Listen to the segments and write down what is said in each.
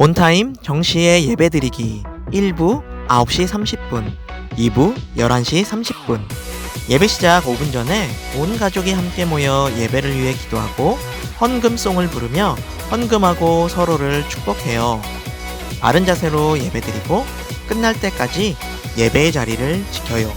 온타임 정시에 예배드리기 1부 9시 30분, 2부 11시 30분. 예배 시작 5분 전에 온 가족이 함께 모여 예배를 위해 기도하고 헌금송을 부르며 헌금하고 서로를 축복해요. 바른 자세로 예배드리고 끝날 때까지 예배의 자리를 지켜요.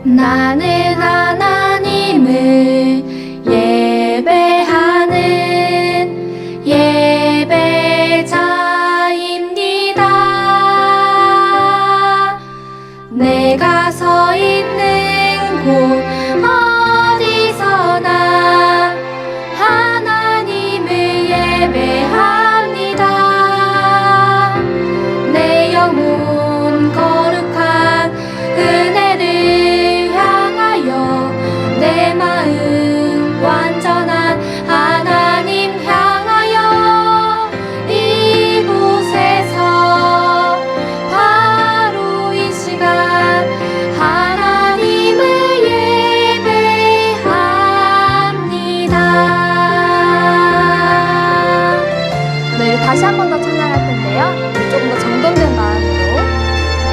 나는 하나님을 예배하는 예배자입니다. 내가 서 있는 곳 어디서나 하나님을 예배합니다. 내 영혼 거룩한 은혜를 내 마음 완전한 하나님 향하여 이곳에서 바로 이 시간 하나님을 예배합니다. 네, 다시 한 번 더 찬양할 텐데요. 조금 더 정돈된 마음으로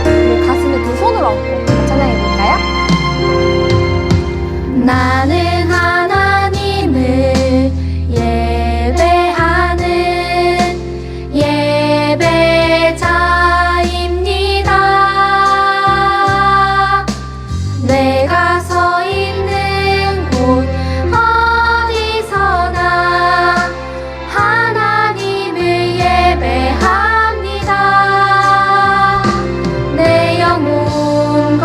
우리 가슴에 두 손을 얹고 찬양해 볼까요? 나는 하나님을 예배하는 예배자입니다. 내가 서 있는 곳 어디서나 하나님을 예배합니다. 내 영혼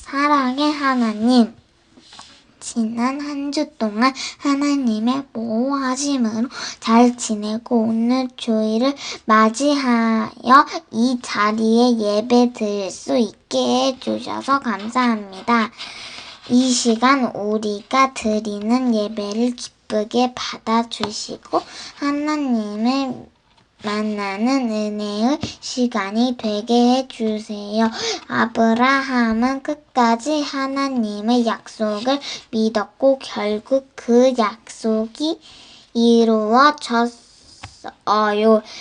사랑의 하나님, 지난 한 주 동안 하나님의 보호하심으로 잘 지내고 오늘 주일을 맞이하여 이 자리에 예배 드릴 수 있게 해주셔서 감사합니다. 이 시간 우리가 드리는 예배를 기쁘게 받아주시고 하나님을 만나는 은혜의 시간이 되게 해주세요. 아브라함은 끝까지 하나님의 약속을 믿었고 결국 그 약속이 이루어졌어요.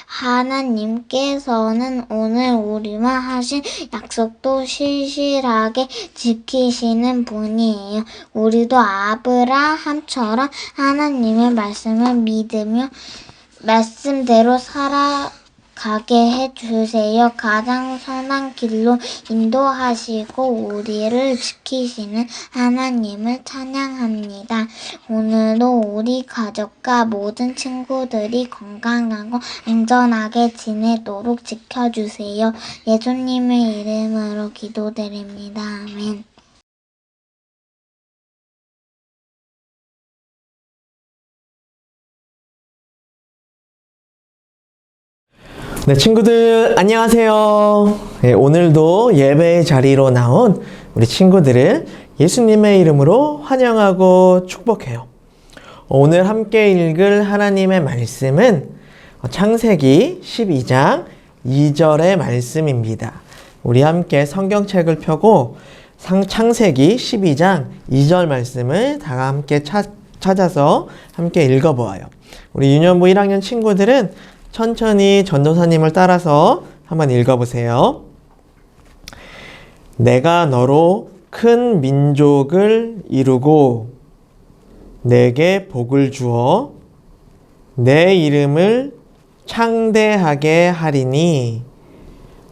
하나님께서는 오늘 우리와 하신 약속도 실실하게 지키시는 분이에요. 우리도 아브라함처럼 하나님의 말씀을 믿으며 말씀대로 살아가게 해주세요. 가장 선한 길로 인도하시고 우리를 지키시는 하나님을 찬양합니다. 오늘도 우리 가족과 모든 친구들이 건강하고 안전하게 지내도록 지켜주세요. 예수님의 이름으로 기도드립니다. 아멘. 네, 친구들 안녕하세요. 네, 오늘도 예배의 자리로 나온 우리 친구들을 예수님의 이름으로 환영하고 축복해요. 오늘 함께 읽을 하나님의 말씀은 창세기 12장 2절의 말씀입니다. 우리 함께 성경책을 펴고 창세기 12장 2절 말씀을 다 함께 찾아서 함께 읽어보아요. 우리 유년부 1학년 친구들은 천천히 전도사님을 따라서 한번 읽어보세요. 내가 너로 큰 민족을 이루고 내게 복을 주어 내 이름을 창대하게 하리니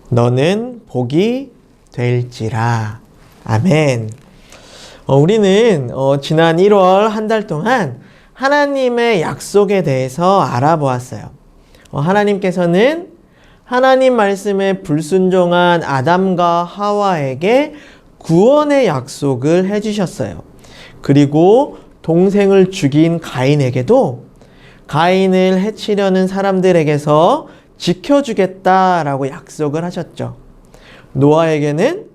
너는 복이 될지라. 아멘. 우리는 지난 1월 한 달 동안 하나님의 약속에 대해서 알아보았어요. 하나님께서는 하나님 말씀에 불순종한 아담과 하와에게 구원의 약속을 해주셨어요. 그리고 동생을 죽인 가인에게도 가인을 해치려는 사람들에게서 지켜주겠다라고 약속을 하셨죠. 노아에게는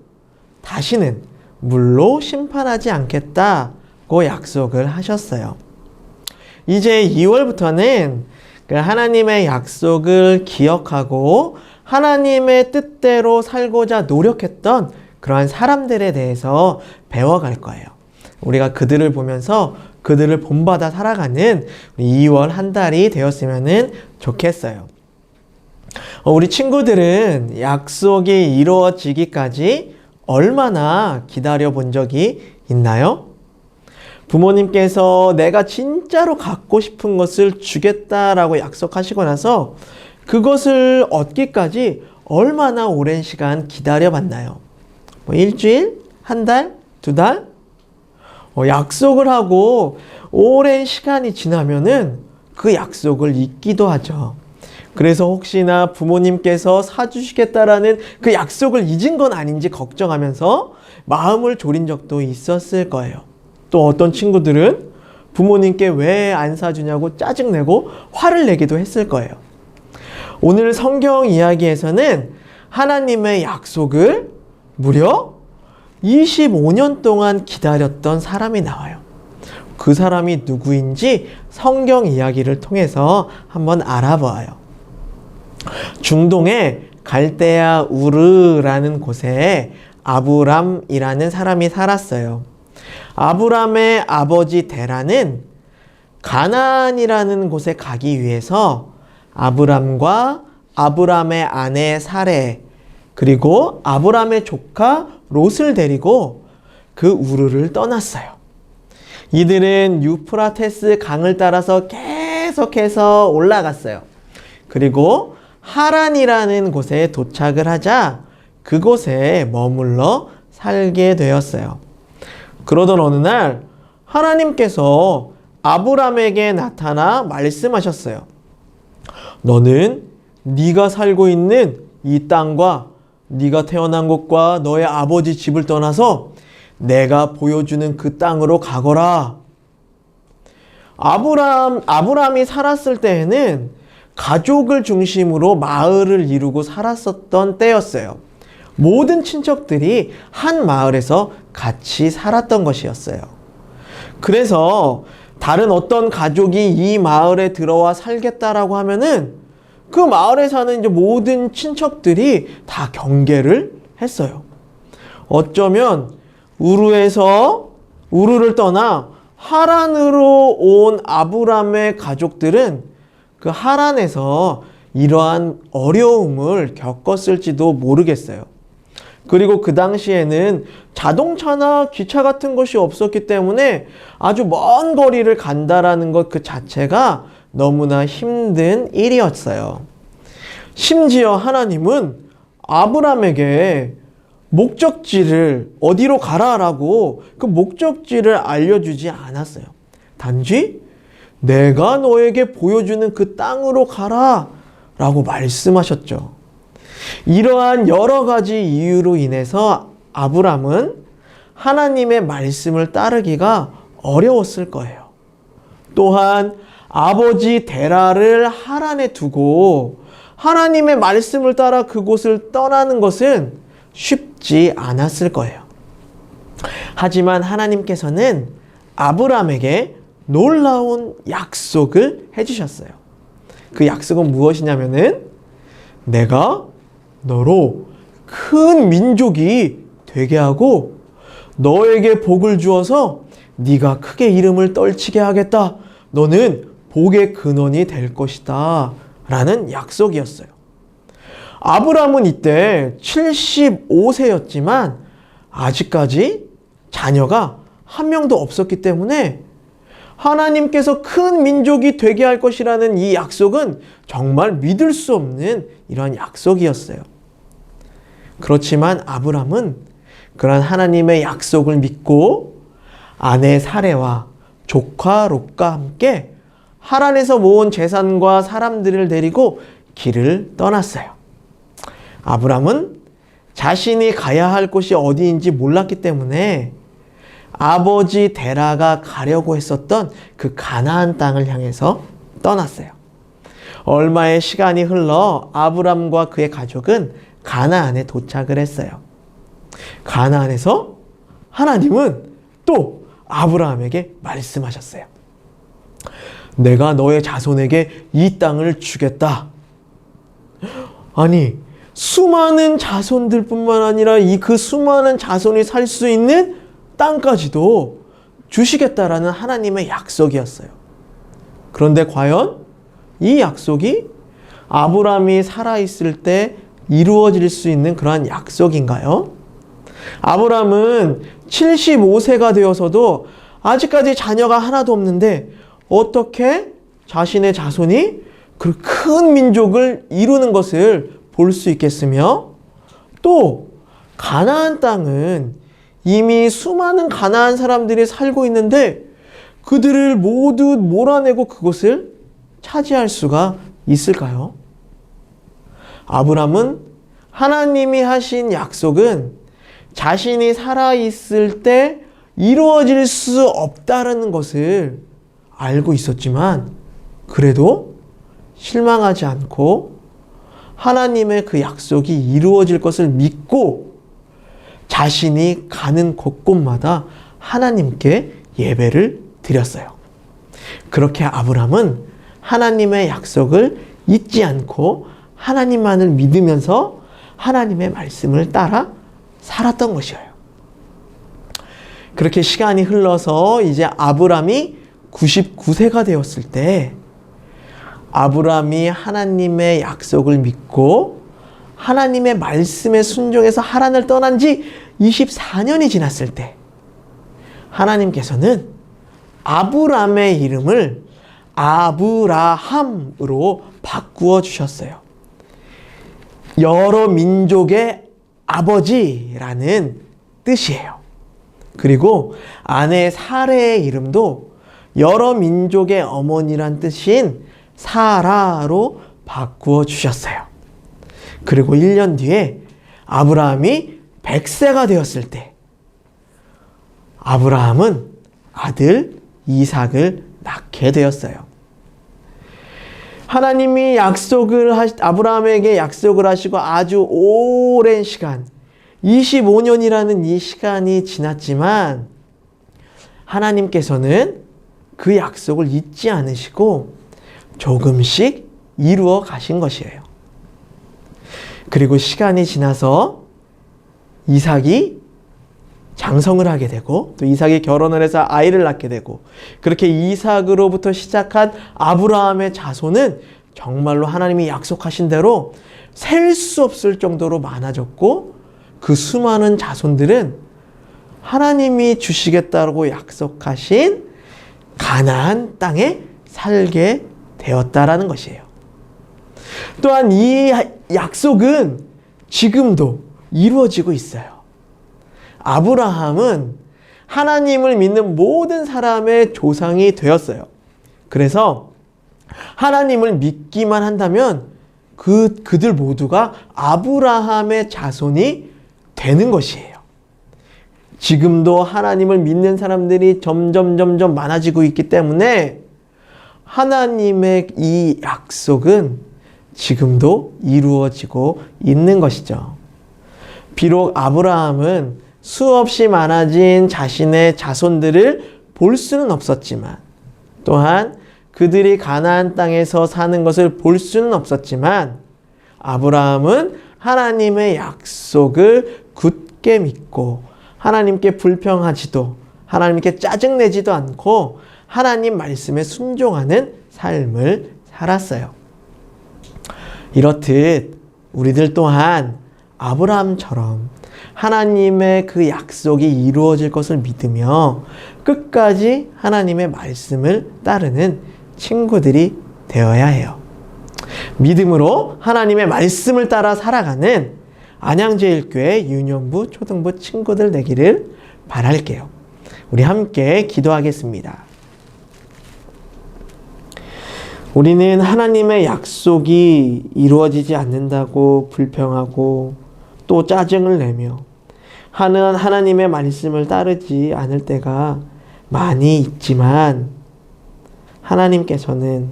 다시는 물로 심판하지 않겠다고 약속을 하셨어요. 이제 2월부터는 하나님의 약속을 기억하고 하나님의 뜻대로 살고자 노력했던 그러한 사람들에 대해서 배워갈 거예요. 우리가 그들을 보면서 그들을 본받아 살아가는 2월 한 달이 되었으면 좋겠어요. 우리 친구들은 약속이 이루어지기까지 얼마나 기다려 본 적이 있나요? 부모님께서 내가 진짜로 갖고 싶은 것을 주겠다라고 약속하시고 나서 그것을 얻기까지 얼마나 오랜 시간 기다려봤나요? 일주일? 한 달? 두 달? 약속을 하고 오랜 시간이 지나면은 그 약속을 잊기도 하죠. 그래서 혹시나 부모님께서 사주시겠다라는 그 약속을 잊은 건 아닌지 걱정하면서 마음을 졸인 적도 있었을 거예요. 또 어떤 친구들은 부모님께 왜 안 사주냐고 짜증내고 화를 내기도 했을 거예요. 오늘 성경 이야기에서는 하나님의 약속을 무려 25년 동안 기다렸던 사람이 나와요. 그 사람이 누구인지 성경 이야기를 통해서 한번 알아봐요. 중동의 갈대아 우르라는 곳에 아브람이라는 사람이 살았어요. 아브람의 아버지 데라는 가나안이라는 곳에 가기 위해서 아브람과 아브람의 아내 사레 그리고 아브람의 조카 롯을 데리고 그 우르를 떠났어요. 이들은 유프라테스 강을 따라서 계속해서 올라갔어요. 그리고 하란이라는 곳에 도착을 하자 그곳에 머물러 살게 되었어요. 그러던 어느 날 하나님께서 아브람에게 나타나 말씀하셨어요. 너는 네가 살고 있는 이 땅과 네가 태어난 곳과 너의 아버지 집을 떠나서 내가 보여주는 그 땅으로 가거라. 아브람이 살았을 때에는 가족을 중심으로 마을을 이루고 살았었던 때였어요. 모든 친척들이 한 마을에서 같이 살았던 것이었어요. 그래서 다른 어떤 가족이 이 마을에 들어와 살겠다라고 하면은 그 마을에 사는 이제 모든 친척들이 다 경계를 했어요. 어쩌면 우르를 떠나 하란으로 온 아브람의 가족들은 그 하란에서 이러한 어려움을 겪었을지도 모르겠어요. 그리고 그 당시에는 자동차나 기차 같은 것이 없었기 때문에 아주 먼 거리를 간다라는 것 그 자체가 너무나 힘든 일이었어요. 심지어 하나님은 아브람에게 목적지를 어디로 가라라고 그 목적지를 알려주지 않았어요. 단지 내가 너에게 보여주는 그 땅으로 가라 라고 말씀하셨죠. 이러한 여러 가지 이유로 인해서 아브람은 하나님의 말씀을 따르기가 어려웠을 거예요. 또한 아버지 데라를 하란에 두고 하나님의 말씀을 따라 그곳을 떠나는 것은 쉽지 않았을 거예요. 하지만 하나님께서는 아브람에게 놀라운 약속을 해주셨어요. 그 약속은 무엇이냐면은 내가 너로 큰 민족이 되게 하고 너에게 복을 주어서 네가 크게 이름을 떨치게 하겠다. 너는 복의 근원이 될 것이다. 라는 약속이었어요. 아브람은 이때 75세였지만 아직까지 자녀가 한 명도 없었기 때문에 하나님께서 큰 민족이 되게 할 것이라는 이 약속은 정말 믿을 수 없는 이런 약속이었어요. 그렇지만 아브람은 그런 하나님의 약속을 믿고 아내 사레와 조카 롯과 함께 하란에서 모은 재산과 사람들을 데리고 길을 떠났어요. 아브람은 자신이 가야 할 곳이 어디인지 몰랐기 때문에 아버지 데라가 가려고 했었던 그 가나안 땅을 향해서 떠났어요. 얼마의 시간이 흘러 아브람과 그의 가족은 가나안에 도착을 했어요. 가나안에서 하나님은 또 아브라함에게 말씀하셨어요. 내가 너의 자손에게 이 땅을 주겠다. 아니, 수많은 자손들 뿐만 아니라 그 수많은 자손이 살 수 있는 땅까지도 주시겠다라는 하나님의 약속이었어요. 그런데 과연 이 약속이 아브람이 살아있을 때 이루어질 수 있는 그러한 약속인가요? 아브람은 75세가 되어서도 아직까지 자녀가 하나도 없는데 어떻게 자신의 자손이 그 큰 민족을 이루는 것을 볼 수 있겠으며, 또 가나안 땅은 이미 수많은 가나안 사람들이 살고 있는데 그들을 모두 몰아내고 그곳을 차지할 수가 있을까요? 아브람은 하나님이 하신 약속은 자신이 살아있을 때 이루어질 수 없다는 것을 알고 있었지만 그래도 실망하지 않고 하나님의 그 약속이 이루어질 것을 믿고 자신이 가는 곳곳마다 하나님께 예배를 드렸어요. 그렇게 아브람은 하나님의 약속을 잊지 않고 하나님만을 믿으면서 하나님의 말씀을 따라 살았던 것이에요. 그렇게 시간이 흘러서 이제 아브람이 99세가 되었을 때 아브람이 하나님의 약속을 믿고 하나님의 말씀에 순종해서 하란을 떠난 지 24년이 지났을 때 하나님께서는 아브람의 이름을 아브라함으로 바꾸어 주셨어요. 여러 민족의 아버지라는 뜻이에요. 그리고 아내 사레의 이름도 여러 민족의 어머니란 뜻인 사라로 바꾸어 주셨어요. 그리고 1년 뒤에 아브라함이 100세가 되었을 때 아브라함은 아들 이삭을 낳게 되었어요. 하나님이 아브라함에게 약속을 하시고 아주 오랜 시간, 25년이라는 이 시간이 지났지만 하나님께서는 그 약속을 잊지 않으시고 조금씩 이루어 가신 것이에요. 그리고 시간이 지나서 이삭이 장성을 하게 되고 또 이삭이 결혼을 해서 아이를 낳게 되고 그렇게 이삭으로부터 시작한 아브라함의 자손은 정말로 하나님이 약속하신 대로 셀 수 없을 정도로 많아졌고 그 수많은 자손들은 하나님이 주시겠다고 약속하신 가나안 땅에 살게 되었다라는 것이에요. 또한 이 약속은 지금도 이루어지고 있어요. 아브라함은 하나님을 믿는 모든 사람의 조상이 되었어요. 그래서 하나님을 믿기만 한다면 그들 모두가 아브라함의 자손이 되는 것이에요. 지금도 하나님을 믿는 사람들이 점점 많아지고 있기 때문에 하나님의 이 약속은 지금도 이루어지고 있는 것이죠. 비록 아브라함은 수없이 많아진 자신의 자손들을 볼 수는 없었지만 또한 그들이 가나안 땅에서 사는 것을 볼 수는 없었지만 아브라함은 하나님의 약속을 굳게 믿고 하나님께 불평하지도 하나님께 짜증내지도 않고 하나님 말씀에 순종하는 삶을 살았어요. 이렇듯 우리들 또한 아브라함처럼 하나님의 그 약속이 이루어질 것을 믿으며 끝까지 하나님의 말씀을 따르는 친구들이 되어야 해요. 믿음으로 하나님의 말씀을 따라 살아가는 안양제일교회 유년부 초등부 친구들 되기를 바랄게요. 우리 함께 기도하겠습니다. 우리는 하나님의 약속이 이루어지지 않는다고 불평하고 또 짜증을 내며 하나님의 말씀을 따르지 않을 때가 많이 있지만 하나님께서는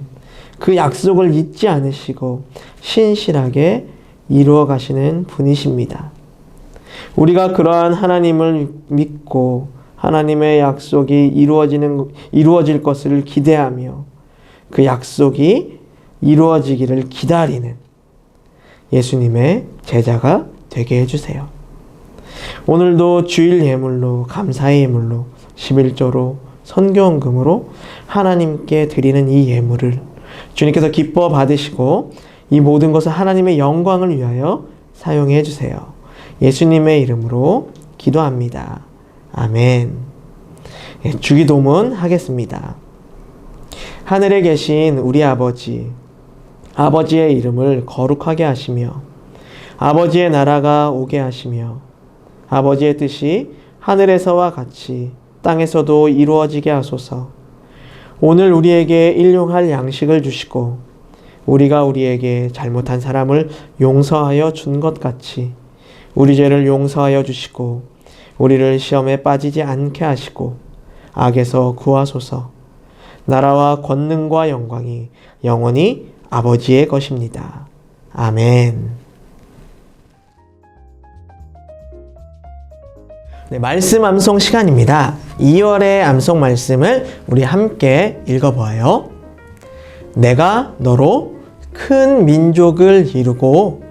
그 약속을 잊지 않으시고 신실하게 이루어 가시는 분이십니다. 우리가 그러한 하나님을 믿고 하나님의 약속이 이루어질 것을 기대하며 그 약속이 이루어지기를 기다리는 예수님의 제자가 되게 해주세요. 오늘도 주일 예물로 감사의 예물로 11조로 선교헌금으로 하나님께 드리는 이 예물을 주님께서 기뻐 받으시고 이 모든 것을 하나님의 영광을 위하여 사용해 주세요. 예수님의 이름으로 기도합니다. 아멘. 주기도문 하겠습니다. 하늘에 계신 우리 아버지, 아버지의 이름을 거룩하게 하시며 아버지의 나라가 오게 하시며 아버지의 뜻이 하늘에서와 같이 땅에서도 이루어지게 하소서. 오늘 우리에게 일용할 양식을 주시고 우리가 우리에게 잘못한 사람을 용서하여 준 것 같이 우리 죄를 용서하여 주시고 우리를 시험에 빠지지 않게 하시고 악에서 구하소서. 나라와 권능과 영광이 영원히 아버지의 것입니다. 아멘. 네, 말씀 암송 시간입니다. 2월의 암송 말씀을 우리 함께 읽어보아요. 내가 너로 큰 민족을 이루고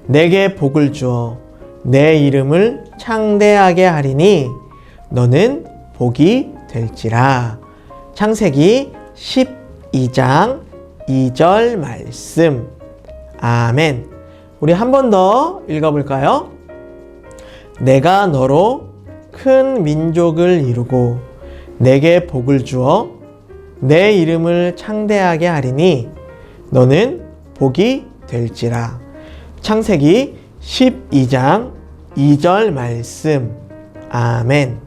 내게 복을 주어 내 이름을 창대하게 하리니 너는 복이 될지라. 창세기 12장 2절 말씀. 아멘. 우리 한 번 더 읽어볼까요? 내가 너로 큰 민족을 이루고 내게 복을 주어 내 이름을 창대하게 하리니 너는 복이 될지라. 창세기 12장 2절 말씀. 아멘.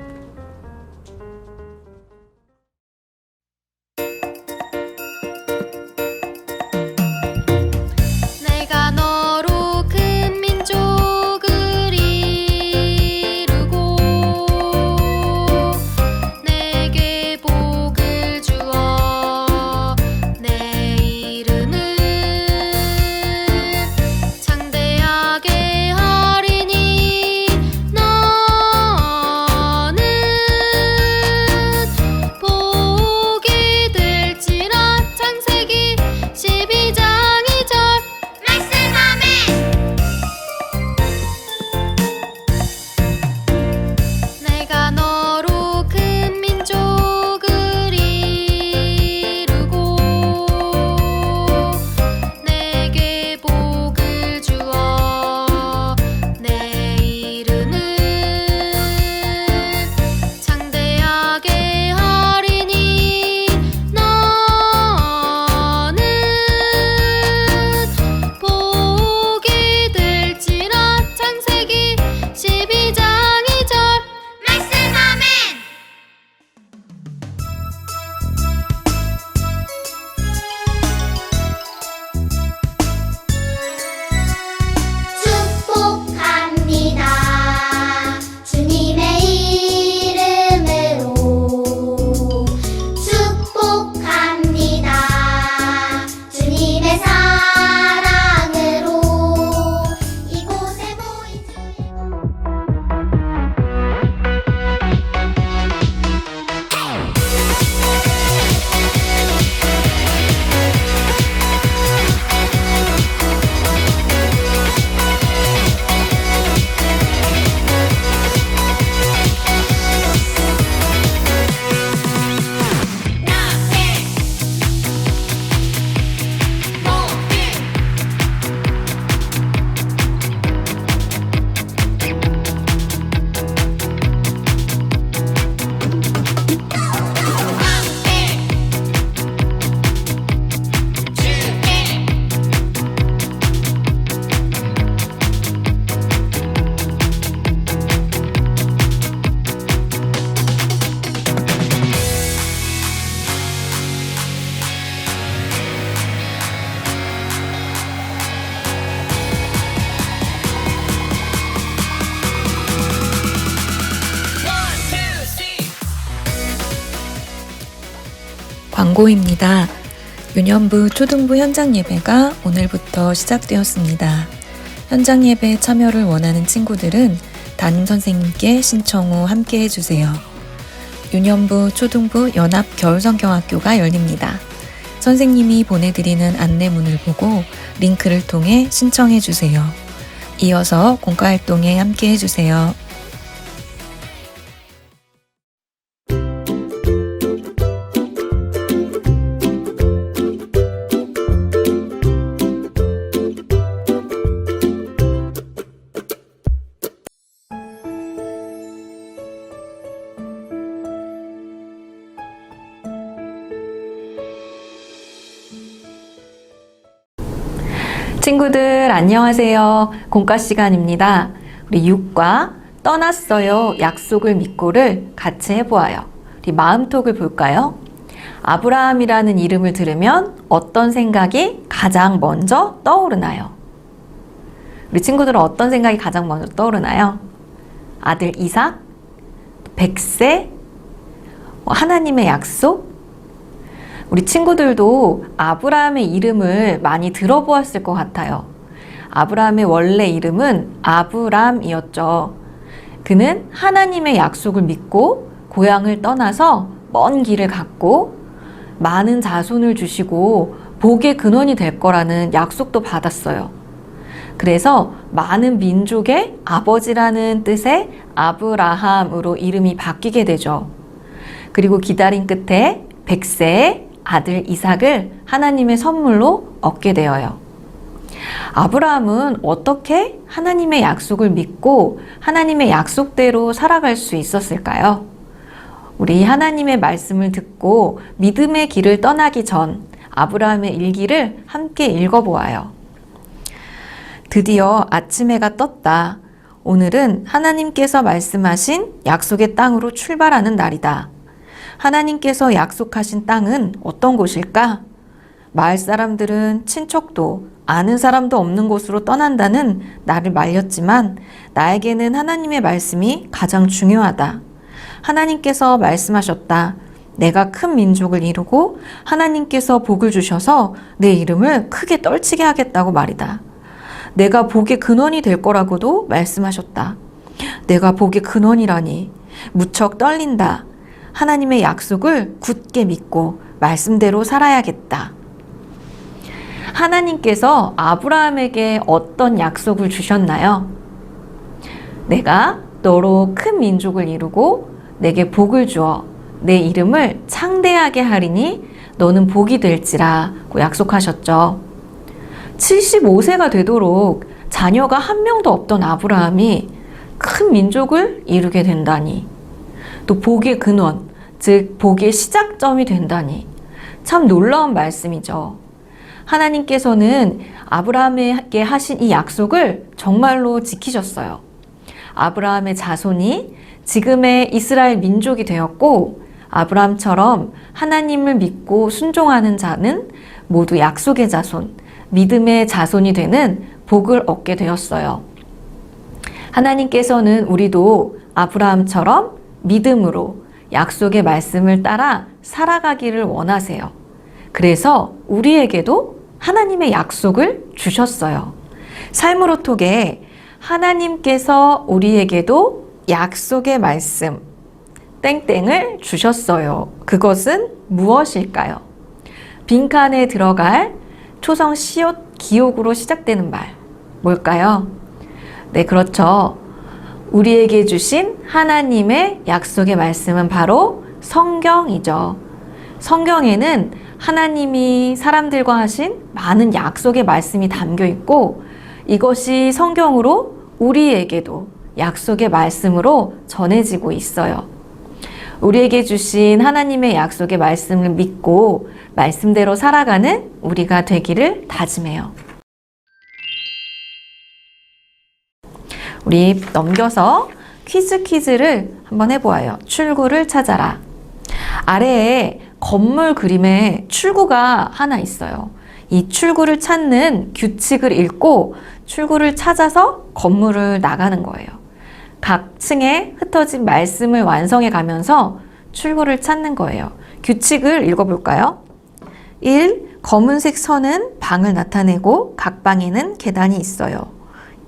내가 너로 큰 민족을 이루고 광고입니다. 유년부 초등부 현장 예배가 오늘부터 시작되었습니다. 현장 예배 참여를 원하는 친구들은 담임 선생님께 신청 후 함께 해주세요. 유년부 초등부 연합 겨울성경학교가 열립니다. 선생님이 보내드리는 안내문을 보고 링크를 통해 신청해주세요. 이어서 공과활동에 함께 해주세요. 친구들 안녕하세요. 공과 시간입니다. 우리 6과 떠났어요 약속을 믿고를 같이 해보아요. 우리 마음톡을 볼까요? 아브라함이라는 이름을 들으면 어떤 생각이 가장 먼저 떠오르나요? 우리 친구들은 어떤 생각이 가장 먼저 떠오르나요? 아들 이삭? 백세? 하나님의 약속? 우리 친구들도 아브라함의 이름을 많이 들어보았을 것 같아요. 아브라함의 원래 이름은 아브람이었죠. 그는 하나님의 약속을 믿고 고향을 떠나서 먼 길을 갔고 많은 자손을 주시고 복의 근원이 될 거라는 약속도 받았어요. 그래서 많은 민족의 아버지라는 뜻의 아브라함으로 이름이 바뀌게 되죠. 그리고 기다림 끝에 100세의 아들 이삭을 하나님의 선물로 얻게 되어요. 아브라함은 어떻게 하나님의 약속을 믿고 하나님의 약속대로 살아갈 수 있었을까요? 우리 하나님의 말씀을 듣고 믿음의 길을 떠나기 전 아브라함의 일기를 함께 읽어보아요. 드디어 아침 해가 떴다. 오늘은 하나님께서 말씀하신 약속의 땅으로 출발하는 날이다. 하나님께서 약속하신 땅은 어떤 곳일까? 마을 사람들은 친척도 아는 사람도 없는 곳으로 떠난다는 나를 말렸지만 나에게는 하나님의 말씀이 가장 중요하다. 하나님께서 말씀하셨다. 내가 큰 민족을 이루고 하나님께서 복을 주셔서 내 이름을 크게 떨치게 하겠다고 말이다. 내가 복의 근원이 될 거라고도 말씀하셨다. 내가 복의 근원이라니 무척 떨린다. 하나님의 약속을 굳게 믿고 말씀대로 살아야겠다. 하나님께서 아브라함에게 어떤 약속을 주셨나요? 내가 너로 큰 민족을 이루고 내게 복을 주어 내 이름을 창대하게 하리니 너는 복이 될지라고 약속하셨죠. 75세가 되도록 자녀가 한 명도 없던 아브라함이 큰 민족을 이루게 된다니, 또 복의 근원, 즉 복의 시작점이 된다니 참 놀라운 말씀이죠. 하나님께서는 아브라함에게 하신 이 약속을 정말로 지키셨어요. 아브라함의 자손이 지금의 이스라엘 민족이 되었고 아브라함처럼 하나님을 믿고 순종하는 자는 모두 약속의 자손, 믿음의 자손이 되는 복을 얻게 되었어요. 하나님께서는 우리도 아브라함처럼 믿음으로 약속의 말씀을 따라 살아가기를 원하세요. 그래서 우리에게도 하나님의 약속을 주셨어요. 삶으로 톡에 하나님께서 우리에게도 약속의 말씀 땡땡을 주셨어요. 그것은 무엇일까요? 빈칸에 들어갈 초성 시옷 기옥으로 시작되는 말 뭘까요? 네, 그렇죠. 우리에게 주신 하나님의 약속의 말씀은 바로 성경이죠. 성경에는 하나님이 사람들과 하신 많은 약속의 말씀이 담겨 있고 이것이 성경으로 우리에게도 약속의 말씀으로 전해지고 있어요. 우리에게 주신 하나님의 약속의 말씀을 믿고 말씀대로 살아가는 우리가 되기를 다짐해요. 우리 넘겨서 퀴즈를 한번 해보아요. 출구를 찾아라. 아래에 건물 그림에 출구가 하나 있어요. 이 출구를 찾는 규칙을 읽고 출구를 찾아서 건물을 나가는 거예요. 각 층에 흩어진 말씀을 완성해 가면서 출구를 찾는 거예요. 규칙을 읽어볼까요? 1. 검은색 선은 방을 나타내고 각 방에는 계단이 있어요.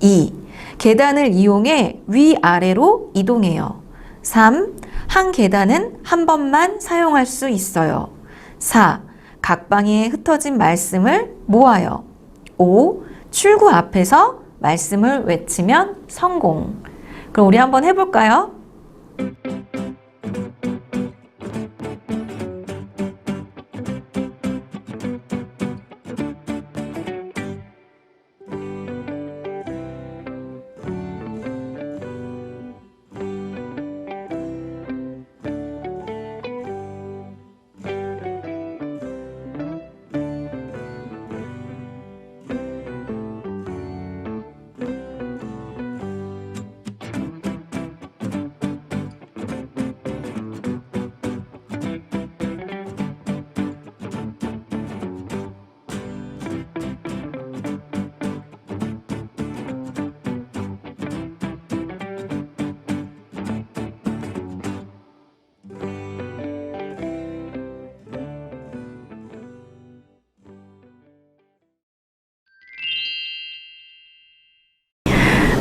2. 계단을 이용해 위아래로 이동해요. 3. 한 계단은 한 번만 사용할 수 있어요. 4. 각 방에 흩어진 말씀을 모아요. 5. 출구 앞에서 말씀을 외치면 성공. 그럼 우리 한번 해볼까요?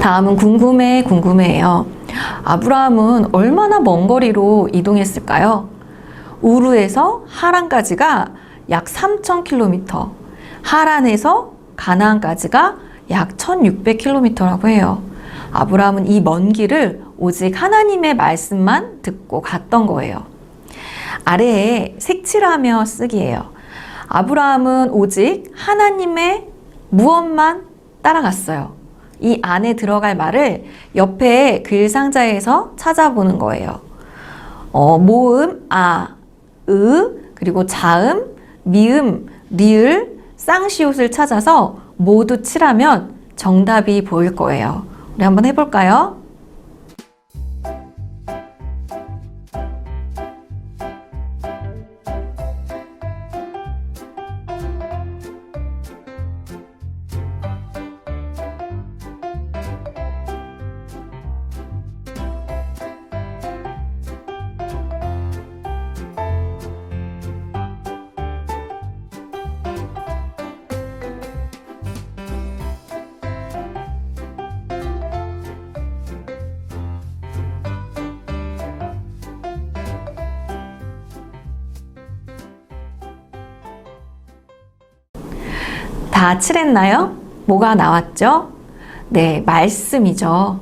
다음은 궁금해예요. 아브라함은 얼마나 먼 거리로 이동했을까요? 우르에서 하란까지가 약 3,000km, 하란에서 가나안까지가 약 1,600km라고 해요. 아브라함은 이 먼 길을 오직 하나님의 말씀만 듣고 갔던 거예요. 아래에 색칠하며 쓰기예요. 아브라함은 오직 하나님의 무엇만 따라갔어요. 이 안에 들어갈 말을 옆에 글상자에서 찾아보는 거예요. 모음, 그리고 자음, 미음, 리을, 쌍시옷을 찾아서 모두 칠하면 정답이 보일 거예요. 우리 한번 해볼까요? 다 칠했나요? 뭐가 나왔죠? 네, 말씀이죠.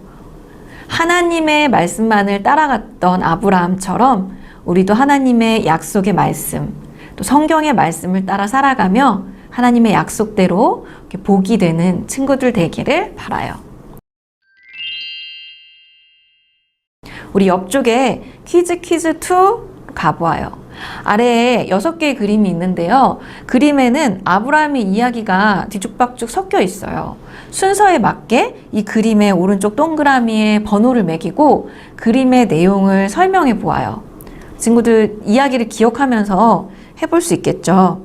하나님의 말씀만을 따라갔던 아브라함처럼 우리도 하나님의 약속의 말씀, 또 성경의 말씀을 따라 살아가며 하나님의 약속대로 복이 되는 친구들 되기를 바라요. 우리 옆쪽에 퀴즈 2 가보아요. 아래에 6개의 그림이 있는데요. 그림에는 아브라함의 이야기가 뒤죽박죽 섞여 있어요. 순서에 맞게 이 그림의 오른쪽 동그라미에 번호를 매기고 그림의 내용을 설명해 보아요. 친구들 이야기를 기억하면서 해볼 수 있겠죠.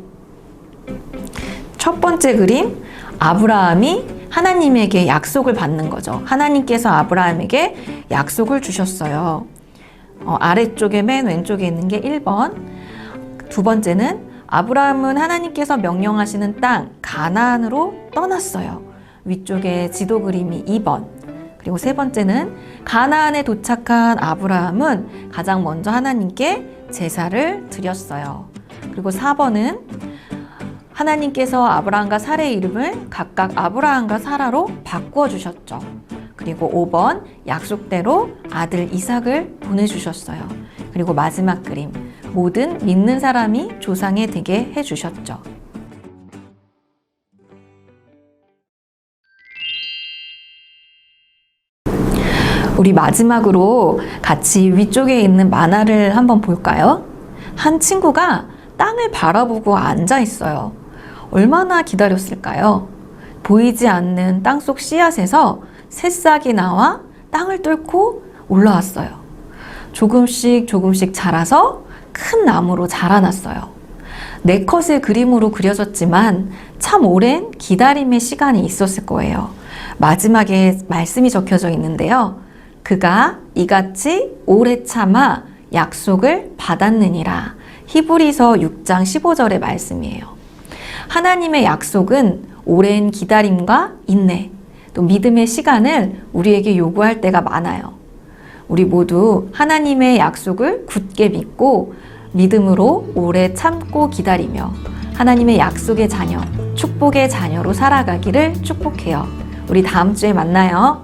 첫 번째 그림, 아브라함이 하나님에게 약속을 받는 거죠. 하나님께서 아브라함에게 약속을 주셨어요. 아래쪽에 맨 왼쪽에 있는 게 1번. 두 번째는 아브라함은 하나님께서 명령하시는 땅 가나안으로 떠났어요. 위쪽에 지도 그림이 2번. 그리고 세 번째는 가나안에 도착한 아브라함은 가장 먼저 하나님께 제사를 드렸어요. 그리고 4번은 하나님께서 아브라함과 사라의 이름을 각각 아브라함과 사라로 바꾸어 주셨죠. 그리고 5번 약속대로 아들 이삭을 보내주셨어요. 그리고 마지막 그림, 모든 믿는 사람이 조상이 되게 해주셨죠. 우리 마지막으로 같이 위쪽에 있는 만화를 한번 볼까요? 한 친구가 땅을 바라보고 앉아 있어요. 얼마나 기다렸을까요? 보이지 않는 땅속 씨앗에서 새싹이 나와 땅을 뚫고 올라왔어요. 조금씩 자라서 큰 나무로 자라났어요. 4컷의 그림으로 그려졌지만 참 오랜 기다림의 시간이 있었을 거예요. 마지막에 말씀이 적혀져 있는데요. 그가 이같이 오래 참아 약속을 받았느니라. 히브리서 6장 15절의 말씀이에요. 하나님의 약속은 오랜 기다림과 인내, 또 믿음의 시간을 우리에게 요구할 때가 많아요. 우리 모두 하나님의 약속을 굳게 믿고 믿음으로 오래 참고 기다리며 하나님의 약속의 자녀, 축복의 자녀로 살아가기를 축복해요. 우리 다음 주에 만나요.